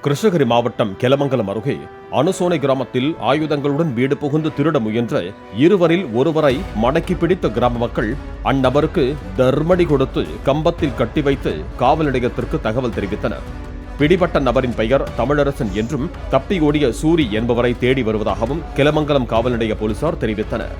கிருஷ்ணகிரி மாவட்டம் கெலமங்கலம் அருகே அனுசோனை கிராமத்தில் ஆயுதங்களுடன் வீடு புகுந்து திருட முயன்ற இருவரில் ஒருவரை மடக்கி பிடித்த கிராம மக்கள் அந்நபருக்கு தர்மடி கொடுத்து கம்பத்தில் கட்டி வைத்து காவல் நிலையத்திற்கு தகவல் தெரிவித்தனர். பிடிபட்ட நபரின் பெயர் தமிழரசன் என்றும் தப்பி ஓடிய சூரி என்பவரை தேடி வருவதாகவும் கெலமங்கலம் காவல் நிலைய போலீசார் தெரிவித்தனர்.